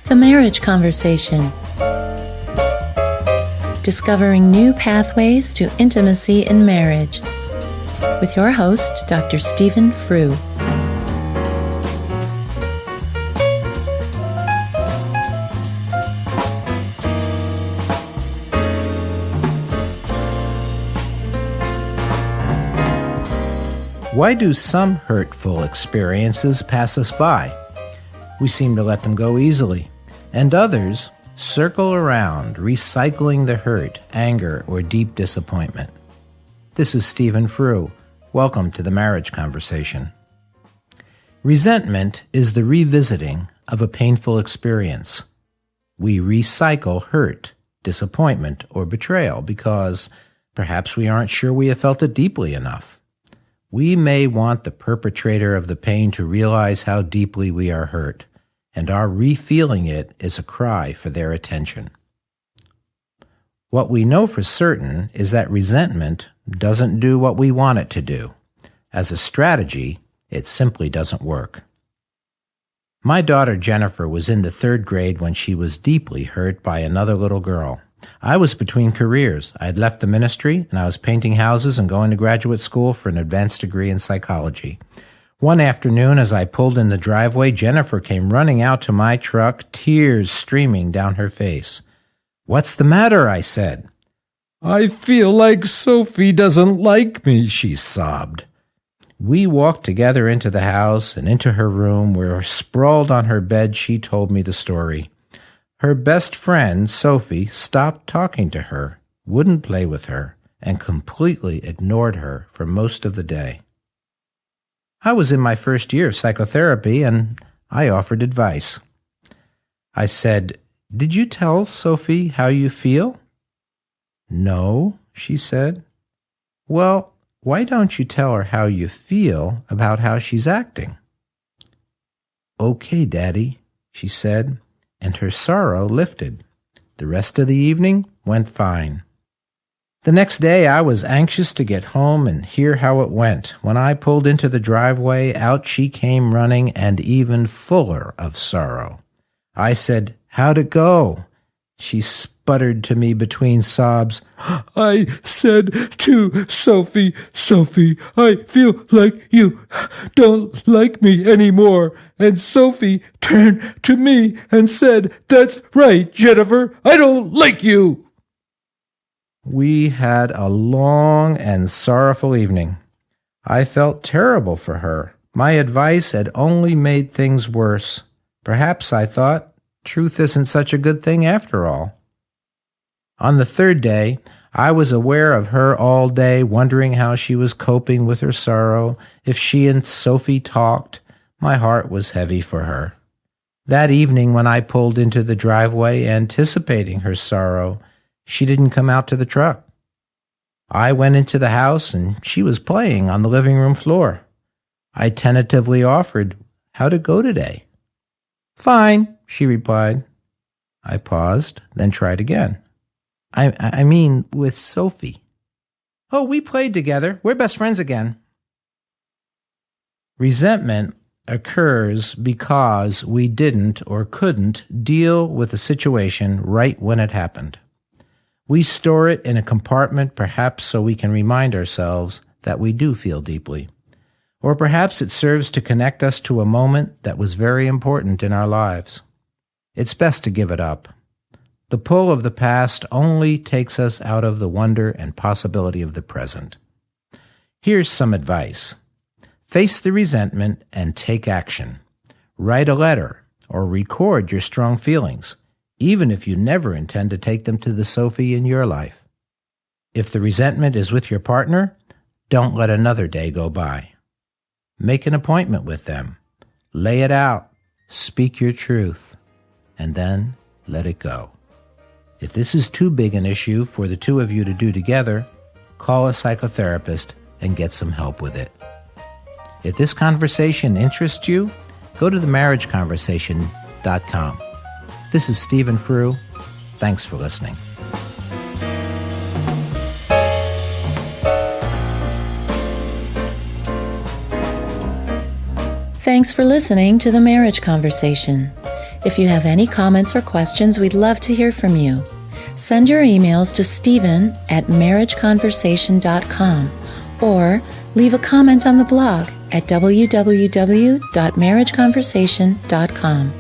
The Marriage Conversation. Discovering new pathways to intimacy in marriage. With your host, Dr. Stephen Frew. Why do some hurtful experiences pass us by? We seem to let them go easily, and others circle around, recycling the hurt, anger, or deep disappointment. This is Stephen Frew. Welcome to the Marriage Conversation. Resentment is the revisiting of a painful experience. We recycle hurt, disappointment, or betrayal because perhaps we aren't sure we have felt it deeply enough. We may want the perpetrator of the pain to realize how deeply we are hurt, and our re-feeling it is a cry for their attention. What we know for certain is that resentment doesn't do what we want it to do. As a strategy, it simply doesn't work. My daughter Jennifer was in the 3rd grade when she was deeply hurt by another little girl. I was between careers. I had left the ministry, and I was painting houses and going to graduate school for an advanced degree in psychology. One afternoon, as I pulled in the driveway, Jennifer came running out to my truck, tears streaming down her face. "What's the matter?" I said. "I feel like Sophie doesn't like me," she sobbed. We walked together into the house and into her room, where, sprawled on her bed, she told me the story. Her best friend, Sophie, stopped talking to her, wouldn't play with her, and completely ignored her for most of the day. I was in my first year of psychotherapy, and I offered advice. I said, "Did you tell Sophie how you feel?" "No," she said. "Well, why don't you tell her how you feel about how she's acting?" "Okay, Daddy," she said, and her sorrow lifted. The rest of the evening went fine. The next day I was anxious to get home and hear how it went. When I pulled into the driveway, out she came running and even fuller of sorrow. I said, "How'd it go?" She sputtered to me between sobs, "I said to Sophie, I feel like you don't like me anymore. And Sophie turned to me and said, 'That's right, Jennifer, I don't like you.'" We had a long and sorrowful evening. I felt terrible for her. My advice had only made things worse. Perhaps, I thought, truth isn't such a good thing after all. On the 3rd day, I was aware of her all day, wondering how she was coping with her sorrow. If she and Sophie talked, my heart was heavy for her. That evening, when I pulled into the driveway, anticipating her sorrow, she didn't come out to the truck. I went into the house, and she was playing on the living room floor. I tentatively offered, "How'd it go today?" "Fine," she replied. I paused, then tried again. I mean, with Sophie." "Oh, we played together. We're best friends again." Resentment occurs because we didn't or couldn't deal with the situation right when it happened. We store it in a compartment, perhaps so we can remind ourselves that we do feel deeply. Or perhaps it serves to connect us to a moment that was very important in our lives. It's best to give it up. The pull of the past only takes us out of the wonder and possibility of the present. Here's some advice. Face the resentment and take action. Write a letter or record your strong feelings, even if you never intend to take them to the Sophie in your life. If the resentment is with your partner, don't let another day go by. Make an appointment with them. Lay it out. Speak your truth. And then let it go. If this is too big an issue for the two of you to do together, call a psychotherapist and get some help with it. If this conversation interests you, go to themarriageconversation.com. This is Stephen Frew. Thanks for listening. Thanks for listening to The Marriage Conversation. If you have any comments or questions, we'd love to hear from you. Send your emails to Stephen@marriageconversation.com or leave a comment on the blog at www.marriageconversation.com.